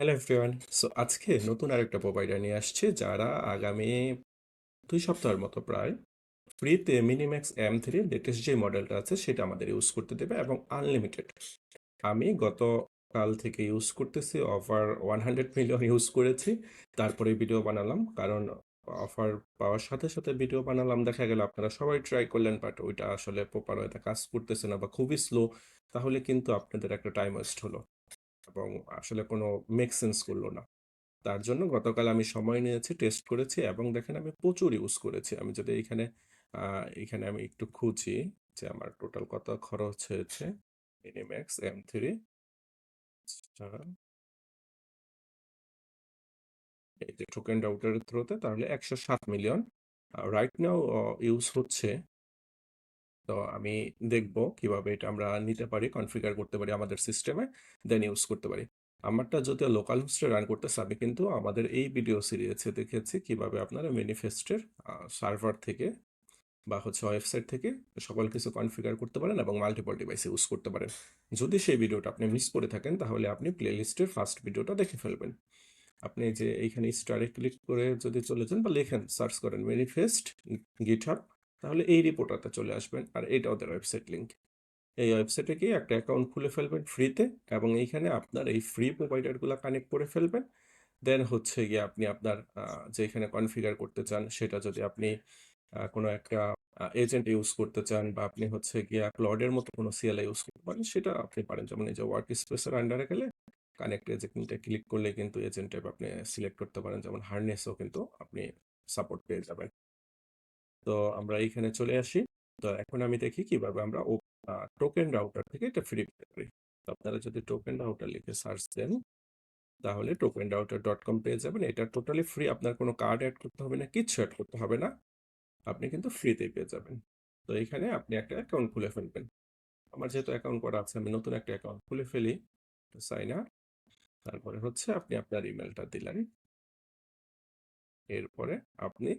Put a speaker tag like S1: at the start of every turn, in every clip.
S1: Hello everyone. So আজকে নতুন আরেকটা প্রোভাইডার নিয়ে আসছে যারা আগামী 2 সপ্তাহের মতো প্রায় ফ্রিতে মিনিম্যাক্স M3 লেটেস্ট যে মডেলটা আছে সেটা আমাদের ইউজ করতে দেবে এবং আনলিমিটেড। আমি গতকাল থেকে ইউজ করতেছি, অফার 100 মিলিয়ন ইউজ করেছি, তারপরে ভিডিও বানালাম। কারণ অফার পাওয়ার সাথে সাথে ভিডিও বানালাম, দেখা গেল আপনারা সবাই ট্রাই করলেন বাট ওইটা আসলে প্রপার ওয়েতে কাজ করতেছে না বা খুবই স্লো, তাহলে কিন্তু আপনাদের একটা টাইম ওয়েস্ট হলো এবং আসলে কোনো মেক সেন্স করলো না। তার জন্য গতকাল আমি সময় নিয়েছি, টেস্ট করেছি এবং দেখেন আমি প্রচুর ইউজ করেছি। আমি যদি এখানে আমি একটু খুঁজি যে আমার টোটাল কত খরচ হয়েছে মিনিম্যাক্স M3, এই যে টোকেন রাউটারের থ্রুতে, তাহলে 107 মিলিয়ন রাইট নাও ইউজ হচ্ছে। তো আমি দেখব কিভাবে এটা আমরা নিতে পারি, কনফিগার করতে পারি আমাদের সিস্টেমে, দেন ইউজ করতে পারি। আমারটা যদিও লোকাল হোস্টে রান করতেছে, আমি কিন্তু আমাদের এই ভিডিও সিরিজে দেখেছি কিভাবে আপনারা ম্যানিফেস্টের সার্ভার থেকে বা ওয়েবসাইট থেকে সকল কিছু কনফিগার করতে পারেন এবং মাল্টিপল ডিভাইসে ইউজ করতে পারেন। যদি সেই ভিডিওটা আপনি মিস করে থাকেন তাহলে আপনি প্লেলিস্টের ফার্স্ট ভিডিওটা দেখে ফেলবেন। আপনি যে এইখানে স্টারে ক্লিক করে যদি চলে যান বা লেখেন, সার্চ করেন ম্যানিফেস্ট গিটহাব, তাহলে এই রিপোর্টারটা চলে আসবেন। আর এটা ওদের ওয়েবসাইট লিঙ্ক। এই ওয়েবসাইটে গিয়ে একটা অ্যাকাউন্ট খুলে ফেলবেন ফ্রিতে এবং এইখানে আপনার এই ফ্রি প্রোভাইডারগুলো কানেক্ট করে ফেলবেন। দেন গিয়ে আপনি আপনার যেখানে কনফিগার করতে চান সেটা, যদি আপনি কোনো একটা এজেন্ট ইউজ করতে চান বা আপনি গিয়ে ক্লডের মতো কোনো সিএলআই ইউজ করতে পারেন, সেটা আপনি পারেন। যেমন এই যে ওয়ার্ক স্পেসের আন্ডারে গেলে কানেক্ট এজেন্টে ক্লিক করলে কিন্তু এজেন্ট টাইপ আপনি সিলেক্ট করতে পারেন, যেমন হার্নেসও কিন্তু আপনি সাপোর্ট পেয়ে যাবেন। তো আমরা এইখানে চলে আসি। তো এখন আমি দেখি কিভাবে আমরা টোকেন রাউটার থেকে এটা ফ্রি পেতে পারি। তো আপনারা যদি টোকেন রাউটার লিখে সার্চ দেন তাহলে tokenrouter.com পেয়ে যাবেন। এটা টোটালি ফ্রি, আপনার কোনো কার্ড অ্যাড করতে হবে না, কিচ্ছু অ্যাড করতে হবে না, আপনি কিন্তু ফ্রিতেই পেয়ে যাবেন। তো এখানে আপনি একটা অ্যাকাউন্ট খুলে ফেলবেন। আমার যেহেতু অ্যাকাউন্ট করা আছে, আমি নতুন একটা অ্যাকাউন্ট খুলে ফেলি। সাইন আপ, তারপরে আপনি আপনার ইমেলটা দিলেন, এরপরে আপনি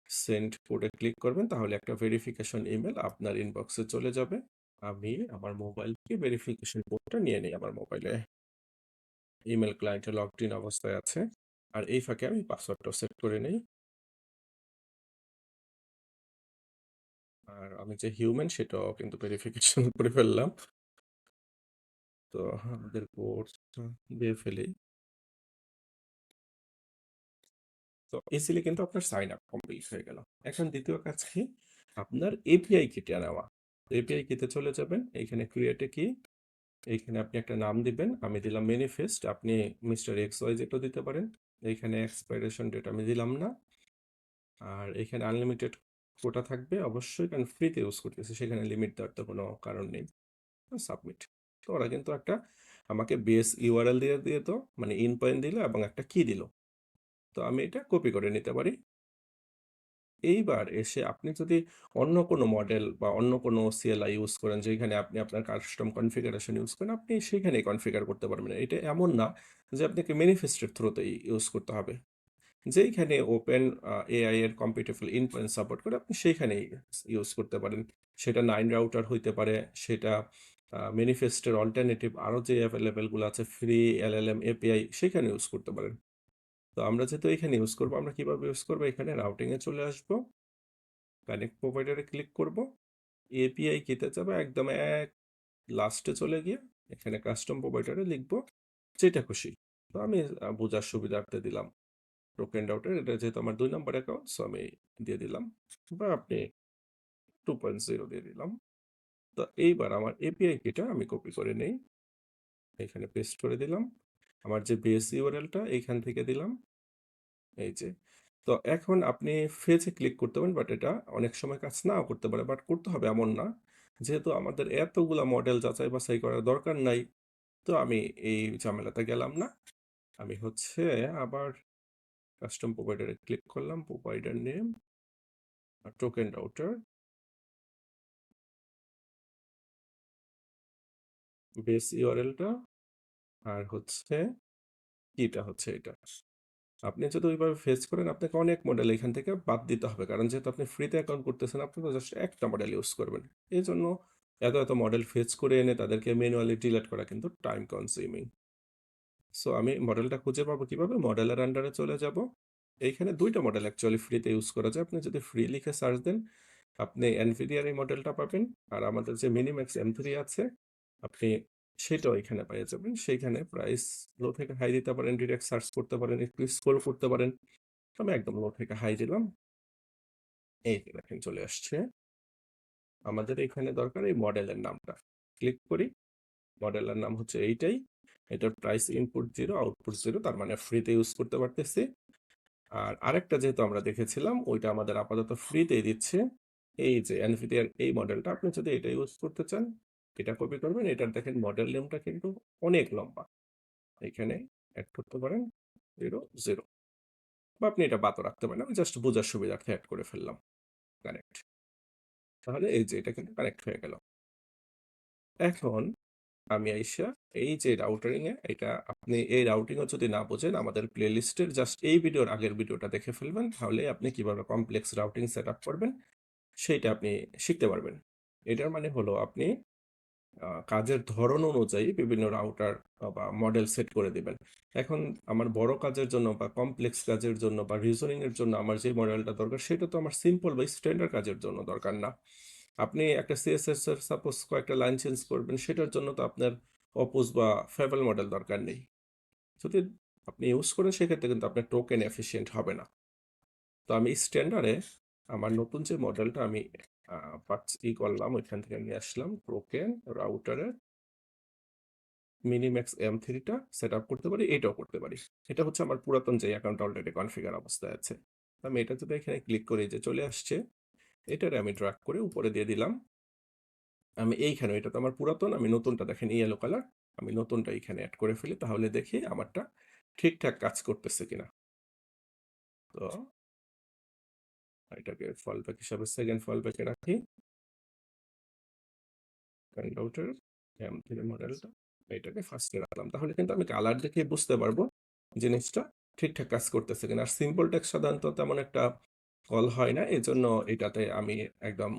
S1: সেন্ড কোডে ক্লিক করবেন, তাহলে একটা ভেরিফিকেশন ইমেল আপনার ইনবক্সে চলে যাবে। আমি আমার মোবাইল থেকে ভেরিফিকেশন কোডটা নিয়ে নিই আমার মোবাইলে। ইমেল ক্লায়েন্টে লগড ইন অবস্থায় আছে, আর এই ফাঁকে আমি পাসওয়ার্ডটা সেট করে নিই। আর আমি যে হিউম্যান সেটাও কিন্তু ভেরিফিকেশন করে ফেললাম। তো আমাদের কোডটা দিয়ে ফেলি। তো ইজিলি কিন্তু আপনার সাইন আপ কমপ্লিট হয়ে গেল। এখন দ্বিতীয় কাজ কি, আপনার এপিআই কিটা নেওয়া। এপিআই কিতে চলে যাবেন, এইখানে ক্রিয়েটে কি, এইখানে আপনি একটা নাম দিবেন। আমি দিলাম ম্যানিফেস্ট, আপনি মিস্টার এক্স ওয়াই যেটা দিতে পারেন। এইখানে এক্সপাইরেশন ডেট আমি দিলাম না। আর এখানে আনলিমিটেড কোটা থাকবে অবশ্যই, কারণ ফ্রিতে ইউজ করতেছি, সেখানে লিমিট দেওয়ার তো কোনো কারণ নেই। সাবমিট। তো ওরা কিন্তু একটা আমাকে বেস ইউআরএল দিয়ে দিয়ে তো মানে ইন পয়েন্ট দিল এবং একটা কি দিল। তো আমি এটা কপি করে নিতে পারি। এইবার এসে আপনি যদি অন্য কোনো মডেল বা অন্য কোনো সিএলআই ইউজ করেন, যেখানে আপনি আপনার কাস্টম কনফিগারেশন ইউজ করেন, আপনি সেখানেই কনফিগার করতে পারবেন। এটা এমন না যে আপনাকে ম্যানিফেস্টের থ্রুতেই ইউজ করতে হবে। যেইখানে ওপেন এআই এর কম্পিটেবল ইনফ্লুয়েন্স সাপোর্ট করে আপনি সেইখানেই ইউজ করতে পারেন। সেটা 9 রাউটার হইতে পারে, সেটা ম্যানিফেস্টের অল্টারনেটিভ আরও যে অ্যাভেলেবেলগুলো আছে ফ্রি এলএলএম এপিআই, সেখানে ইউজ করতে পারেন। তো আমরা যেহেতু এখানে ইউজ করবো, আমরা কিভাবে ইউজ করবো, এখানে রাউটিংয়ে চলে আসবো, কানেক্ট প্রোভাইডারে ক্লিক করব, এপিআই কিতে যাবে, একদম এক লাস্টে চলে গিয়ে এখানে কাস্টম প্রোভাইডারে লিখবো যেটা খুশি। তো আমি বোঝার সুবিধার্থে দিলাম টোকেন রাউটার, এটা যেহেতু আমার 2 নম্বর অ্যাকাউন্ট, সো আমি দিয়ে দিলাম, বা আপনি 2.0 দিয়ে দিলাম। তো এইবার আমার এপিআই কিটা আমি কপি করে নেই, এখানে পেস্ট করে দিলাম। আমার যে বেস ইউআরএলটা এইখান থেকে দিলাম, এই যে। তো এখন আপনি ফেজে ক্লিক করতে পারেন, বাট এটা অনেক সময় কাজ নাও করতে পারে, বাট করতে হবে এমন না। যেহেতু আমাদের এতগুলা মডেল যাচাই বাছাই করার দরকার নাই, তো আমি এই ঝামেলাতে গেলাম না। আমি আবার কাস্টম প্রোভাইডারে ক্লিক করলাম, provider name, token router, base ইউআরএলটা, আর কিটা এটা। আপনি যদি ওইভাবে ফেচ করেন, আপনাকে অনেক মডেল এখান থেকে বাদ দিতে হবে, কারণ যেহেতু আপনি ফ্রিতে অ্যাকাউন্ট করতেছেন, আপনি তো জাস্ট একটা মডেল ইউজ করবেন। এই জন্য এত এত মডেল ফেচ করে এনে তাদেরকে ম্যানুয়ালি ডিলিট করা কিন্তু টাইম কনজিউমিং। সো আমি মডেলটা খুঁজে পাবো কিভাবে? মডেলের আন্ডারে চলে যাব। এইখানে ২ টা মডেল অ্যাকচুয়ালি ফ্রিতে ইউজ করা যায়। আপনি যদি ফ্রি লিখে সার্চ দেন, আপনি NVIDIA এর এই মডেলটা পাবেন। আর আমাদের যে Minimax M3 আছে, আপনি সেটাও এখানে পেয়ে যাবেন। সেইখানে প্রাইস লো থেকে হাই দিতে পারেন, ডিরেক্ট সার্চ করতে পারেন, একটু স্ক্রল করতে পারেন। আমি একদম লো থেকে হাই দিলাম। এই যে দেখেন চলে আসছে। আমাদের এখানে দরকার এই মডেলের নামটা। ক্লিক করি। মডেলের নাম হচ্ছে এইটাই। এটার প্রাইস ইনপুট 0, আউটপুট 0, তার মানে ফ্রিতে ইউজ করতে পারতেছি। আর আরেকটা যেহেতু আমরা দেখেছিলাম, ওইটা আমাদের আপাতত ফ্রিতেই দিচ্ছে। এই যে NVIDIA এর এই মডেলটা, আপনি যদি এটা ইউজ করতে চান, এটা কপি করবেন। এটার দেখেন মডেল নেমটা কিন্তু অনেক লম্বা। এখানে এড করতে পারেন 0, 0, বা আপনি এটা বাদও রাখতে পারেন। আমি জাস্ট বোঝার সুবিধার্থে এড করে ফেললাম। কানেক্ট। তাহলে এই যে এটা কিন্তু কানেক্ট হয়ে গেল। এখন আমি আইসা এই যে রাউটারিং এ, এটা আপনি এই রাউটিং ও যদি না বোঝেন, আমাদের প্লেলিস্টের জাস্ট এই ভিডিওর আগের ভিডিওটা দেখে ফেলবেন। তাহলে আপনি কিভাবে কমপ্লেক্স রাউটিং সেট আপ করবেন সেইটা আপনি শিখতে পারবেন। এটার মানে হলো আপনি কাজের ধরন অনুযায়ী বিভিন্ন রাউটার বা মডেল সেট করে দিবেন। এখন আমার বড় কাজের জন্য বা কমপ্লেক্স কাজের জন্য বা রিজনিং এর জন্য আমার যে মডেলটা দরকার, সেটা তো আমার সিম্পল বা স্ট্যান্ডার্ড কাজের জন্য দরকার না। আপনি একটা CSS এর সাপোজ কয়েকটা লাইন চেঞ্জ করবেন, সেটার জন্য তো আপনার অপুস বা ফেবল মডেল দরকার নেই। যদি আপনি ইউজ করেন, সেক্ষেত্রে কিন্তু আপনার টোকেন এফিসিয়েন্ট হবে না। তো আমি স্ট্যান্ডার্ডে আমার নতুন যে মডেলটা আমি করলাম, ওইখান থেকে নিয়ে আসলাম টোকেন রাউটারের মিনিম্যাক্স M3টা সেট আপ করতে পারি, এটাও করতে পারি। এটা হচ্ছে আমার পুরাতন যে অ্যাকাউন্ট অলরেডি কনফিগার অবস্থায় আছে। আমি এটা যদি এখানে ক্লিক করি, যে চলে আসছে, এটারে আমি ড্র্যাগ করে উপরে দিয়ে দিলাম। আমি এইখানে, এটা তো আমার পুরাতন, আমি নতুনটা দেখেন ইয়েলো কালার, আমি নতুনটা এখানে অ্যাড করে ফেলি, তাহলে দেখি আমারটা ঠিকঠাক কাজ করতেছে কিনা। তো এটাকে ফলব্যাক হিসাবে সেকেন্ড ফলব্যাকে রাখি। রাউটার M3 মডেলটা এটাকে ফার্স্টে রাখলাম, তাহলে কিন্তু আমি কালার দেখে বুঝতে পারবো জিনিসটা ঠিকঠাক কাজ করতেছে কিনা। আর সিম্পল টেক্সট সাধারণত তেমন একটা কল হয় না, এই জন্য এটাতে আমি একদম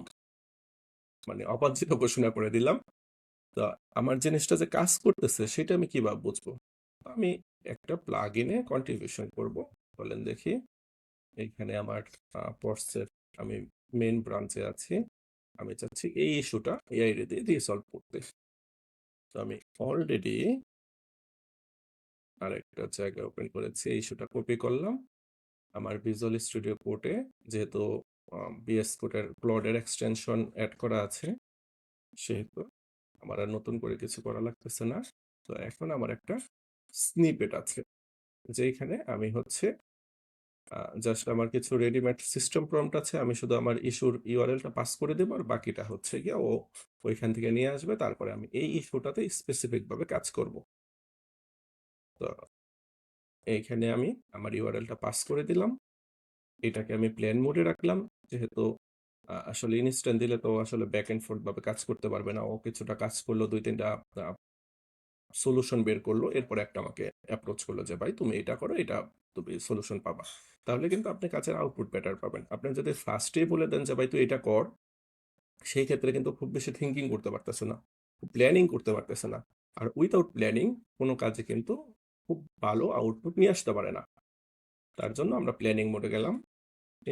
S1: মানে অবাঞ্ছিত ঘোষণা করে দিলাম। তো আমার জিনিসটা যে কাজ করতেছে সেটা আমি কিভাবে বুঝবো? আমি একটা প্লাগ ইনে কন্ট্রিবিউশন করব। বলেন দেখি। এইখানে আমার পড়ছে, আমি মেইন ব্রাঞ্চে আছি। আমি চাচ্ছি এই ইস্যুটা এআই দিয়ে রিসলভ করতে। তো আমি অলরেডি আরেকটা জায়গা ওপেন করেছি, এই ইস্যুটা কপি করলাম আমার ভিজুয়াল স্টুডিও কোডে। যেহেতু বিএস কোডের ক্লডের এক্সটেনশন অ্যাড করা আছে, সেহেতু আমার আর নতুন করে কিছু করা লাগতেছে না। তো এখন আমার একটা স্নিপেট আছে, যেখানে আমি হচ্ছে জাস্ট আমার কিছু রেডিমেড সিস্টেম প্রম্পট আছে, আমি শুধু আমার ইস্যুর ইউআরএলটা পাস করে দেবো, আর বাকিটা হচ্ছে গিয়ে ও ওইখান থেকে নিয়ে আসবে। তারপরে আমি এই ইস্যুটাতে স্পেসিফিক ভাবে কাজ করব। তো এইখানে আমি আমার ইউআরএলটা পাস করে দিলাম। এটাকে আমি প্লেন মোডে রাখলাম, যেহেতু আসলে ইনস্ট্যান্ট দিলে তো আসলে ব্যাক এন্ড ফোর্থ ভাবে কাজ করতে পারবে না। ও কিছুটা কাজ করলো, 2-3টা সলিউশন বের করলো, এরপরে একটা আমাকে অ্যাপ্রোচ করলো যে ভাই তুমি এটা করো, এটা তুমি সলিউশন পাবা। তাহলে কিন্তু আপনি কাজের আউটপুট বেটার পাবেন। আপনি যদি ফার্স্টেই বলে দেন যে ভাই তুই এটা কর, সেই ক্ষেত্রে কিন্তু খুব বেশি থিঙ্কিং করতে পারতেছে না, প্ল্যানিং করতে পারতেছে না। আর উইথাউট প্ল্যানিং কোনো কাজে কিন্তু খুব ভালো আউটপুট নিয়ে আসতে পারে না। তার জন্য আমরা প্ল্যানিং মোডে গেলাম।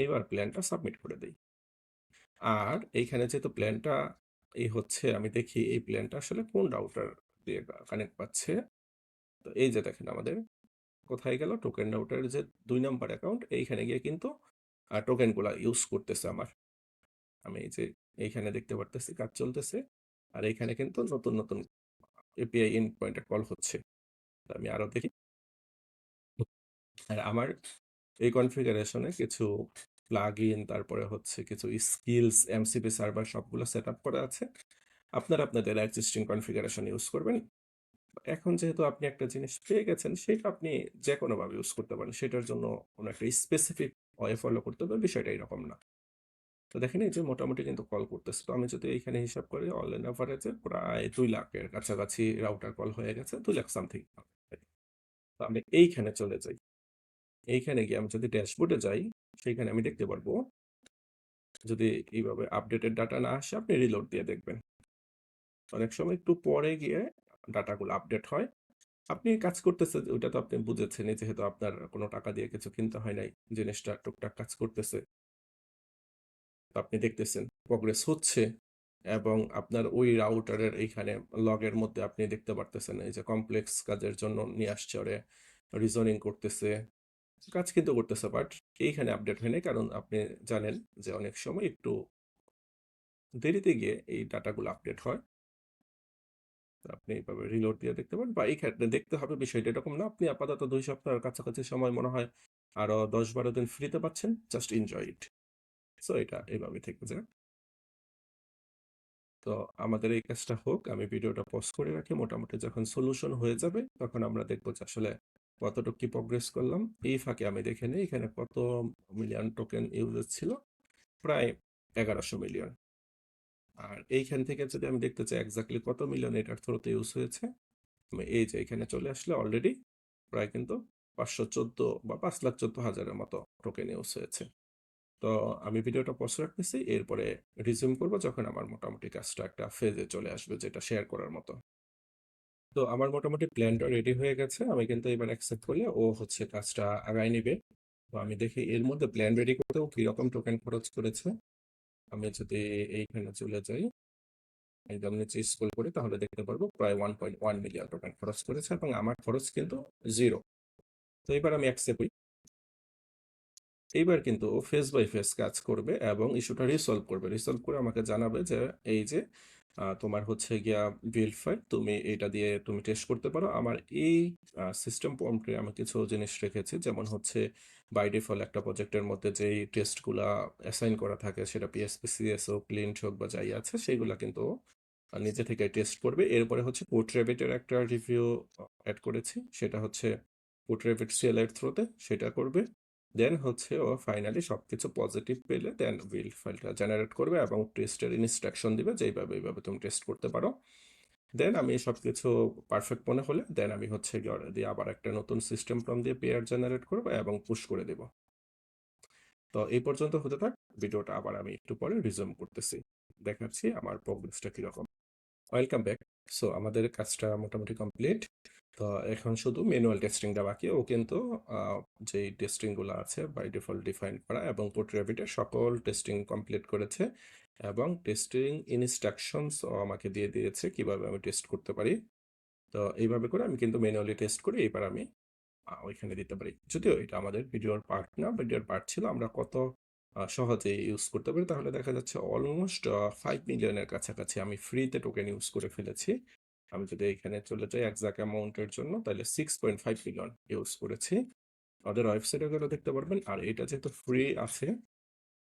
S1: এইবার প্ল্যানটা সাবমিট করে দিই। আর এইখানে যেহেতু প্ল্যানটা এই হচ্ছে, আমি দেখি এই প্ল্যানটা আসলে কোন রাউটার দিয়ে কানেক্ট পাচ্ছে। তো এই যে দেখেন আমাদের কোথায় গেল, টোকেন রাউটারের যে 2 নাম্বার অ্যাকাউন্ট, এইখানে গিয়ে কিন্তু টোকেনগুলা ইউজ করতেছে আমার। আমি এই যে এইখানে দেখতে পারতেছি কাজ চলতেছে, আর এইখানে কিন্তু নতুন নতুন এপিআই ইন পয়েন্টে কল হচ্ছে। তো আমি আরো দেখি। আর আমার এই কনফিগারেশনে কিছু প্লাগইন, তারপরে হচ্ছে কিছু স্কিলস, এমসিপি সার্ভার সবগুলো সেট আপ করা আছে। আপনারা আপনাদের এক্সিস্টিং কনফিগারেশন ইউজ করবেন। এখন যেহেতু আপনি একটা জিনিস পেয়ে গেছেন, সেটা আপনি যে কোনোভাবে ইউজ করতে পারেন। সেটার জন্য কোনো একটা স্পেসিফিক ওয়ে ফলো করতে হবে, বিষয়টা এরকম না। তো দেখেন এই যে মোটামুটি কিন্তু কল করতেছে। তো আমি যদি এইখানে হিসাব করি, অল ইন এভারেজে প্রায় 2 লাখের কাছাকাছি রাউটার কল হয়ে গেছে, 2 লাখ সামথিং। তো আমি এইখানে চলে যাই। এইখানে গিয়ে আমি যদি ড্যাশবোর্ডে যাই, সেইখানে আমি দেখতে পারবো, যদি এইভাবে আপডেটেড ডাটা না আসে, আপনি রিলোড দিয়ে দেখবেন। অনেক সময় একটু পরে গিয়ে ডাটাগুলো আপডেট হয়। আপনি কাজ করতেছে ওটা তো আপনি বুঝেছেনই যেহেতু আপনার কোনো টাকা দিয়ে কিছু কিনতে হয় নাই। জিনিসটা টুকটাক কাজ করতেছে। তো আপনি দেখতেছেন প্রোগ্রেস হচ্ছে এবং আপনার ওই রাউটারের এইখানে লগের মধ্যে আপনি দেখতে পারতেছেন এই যে কমপ্লেক্স কাজের জন্য নিয়ে আসছে ওরে, রিজনিং করতেছে। কাজ কিন্তু করতেছে বাট এইখানে আপডেট হয় নাই কারণ আপনি জানেন যে অনেক সময় একটু দেরিতে গিয়ে এই ডাটাগুলো আপডেট হয়। তো আপনি এইভাবে রিলোড দিয়ে দেখতে পারেন বা এইখানে দেখতে হবে বিষয়টা এরকম না। আপনি আপাতত ২ সপ্তাহের কাছাকাছি সময় মনে হয় আরো ১০-১২ দিন ফ্রিতে পাচ্ছেন। Just enjoy it. সো এটা এভাবে থেকে যায়। তো আমাদের এই কাজটা হোক। আমি ভিডিওটা পজ করে রাখি। মোটামুটি যখন সলিউশন হয়ে যাবে তখন আমরা দেখব যে আসলে কতটুকু কি প্রোগ্রেস করলাম। এই ফাঁকে আমি দেখে নেই এখানে কত মিলিয়ন টোকেন ইউজেস ছিল। প্রায় ১১০০ মিলিয়ন। আর এইখান থেকে যদি আমি দেখতে চাই এক্সাক্টলি কত মিলিয়ন এটার থ্রুতে ইউজ হয়েছে, আমি এই যে এখানে চলে আসলে অলরেডি প্রায় কিন্তু ৫১৪ বা ৫,১৪,০০০ মতো টোকেন ইউজ হয়েছে। তো আমি ভিডিওটা পজ রাখতেছি। এরপরে রিজিউম করব যখন আমার মোটামুটি কাজটা একটা ফেজে চলে আসবে যেটা শেয়ার করার মতো। তো আমার মোটামুটি প্ল্যানটা রেডি হয়ে গেছে। আমি কিন্তু এবার অ্যাকসেপ্ট করলে ও হচ্ছে কাজটা আগায় নিবে। তো আমি দেখি এর মধ্যে প্ল্যান রেডি করতেও কিরকম টোকেন খরচ করেছে। আমি যদি এইখানে চলে যাই, একদম নিচে স্ক্রল করি তাহলে দেখতে পারবো প্রায় 1.1 মিলিয়ন টোকেন খরচ করেছে এবং আমার খরচ কিন্তু 0। তো এবার আমি অ্যাকসেপ্ট করি। এইবার কিন্তু ও ফেস বাই ফেস কাজ করবে এবং ইস্যুটা রিসলভ করবে। রিসলভ করে আমাকে জানাবে যে এই যে তোমার হচ্ছে গিয়া বিল্ড ফাইল তুমি এটা দিয়ে তুমি টেস্ট করতে পারো। আমার এই সিস্টেম প্রম্পটে আমি কিছু জিনিস রেখেছি যেমন হচ্ছে বাই ডিফল্ট একটা প্রজেক্টের মধ্যে যেই টেস্টগুলা অ্যাসাইন করা থাকে সেটা পিএসপি সিএস হোক ক্লিন্ট হোক বা যাই আছে সেগুলা কিন্তু ও নিজে থেকে টেস্ট করবে। এরপরে হচ্ছে কোড রেবিটের একটা রিভিউ অ্যাড করেছি, সেটা হচ্ছে কোড রেবিট সিএল এর থ্রুতে সেটা করবে। দেন হচ্ছে ও ফাইনালি সবকিছু পজিটিভ পেলে দেন বিল্ড ফাইলটা জেনারেট করবে এবং টেস্টের ইনস্ট্রাকশন দিবে যে এইভাবে তুমি টেস্ট করতে পারো। দেন আমি সবকিছু পারফেক্ট মনে হলে দেন আমি হচ্ছে গিয়ে দিয়ে আবার একটা নতুন সিস্টেম প্রম দিয়ে পেয়ার জেনারেট করবো এবং পুশ করে দেব। তো এই পর্যন্ত হতে থাক। ভিডিওটা আবার আমি একটু পরে রিজিউম করতেছি, দেখাচ্ছি আমার প্রোগ্রেসটা কিরকম। Welcome back. সো আমাদের কাজটা মোটামুটি কমপ্লিট। তো এখন শুধু ম্যানুয়াল টেস্টিংটা বাকি। ও কিন্তু যেই টেস্টিংগুলো আছে বাই ডিফল্ট ডিফাইন করা এবং কোড রেবিটের সকল টেস্টিং কমপ্লিট করেছে এবং টেস্টিং ইনস্ট্রাকশনস ও আমাকে দিয়ে দিয়েছে কিভাবে আমি টেস্ট করতে পারি। তো এইভাবে করে আমি কিন্তু ম্যানুয়ালি টেস্ট করি এবার আমি ওইখানে দিতে পারি। যদিও এটা আমাদের ভিডিওর পার্ট না, ভিডিওর পার্ট ছিল আমরা কত সহজে ইউজ করতে পারি। তাহলে দেখা যাচ্ছে অলমোস্ট 5 মিলিয়নের কাছাকাছি আমি ফ্রিতে টোকেন ইউজ করে ফেলেছি। আমি যদি এখানে চলে যাই এক্সাক্ট অ্যামাউন্টের জন্য তাহলে 6.5 মিলিয়ন ইউজ করেছি। ওদের ওয়েবসাইটে গেলে দেখতে পারবেন। আর এটা যেহেতু ফ্রি আছে,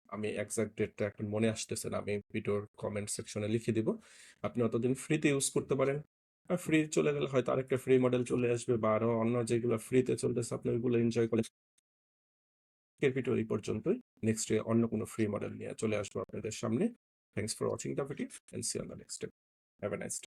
S1: আমি এক্সাক্ট ডেটটা এখন মনে আসতেছে না, আমি ভিডিওর কমেন্ট সেকশনে লিখে দিব। আপনি অতদিন ফ্রিতে ইউজ করতে পারেন। আর ফ্রি চলে গেলে হয়তো আরেকটা ফ্রি মডেল চলে আসবে বা আরো অন্য যেগুলো ফ্রিতে চলতেছে আপনি ওইগুলো এনজয় করেন। আজকের ভিডিও এই পর্যন্তই। নেক্সট ডে অন্য কোনো ফ্রি মডেল নিয়ে চলে আসবো আপনাদের সামনে। Thanks for watching the video and see on the next day. Have a nice day.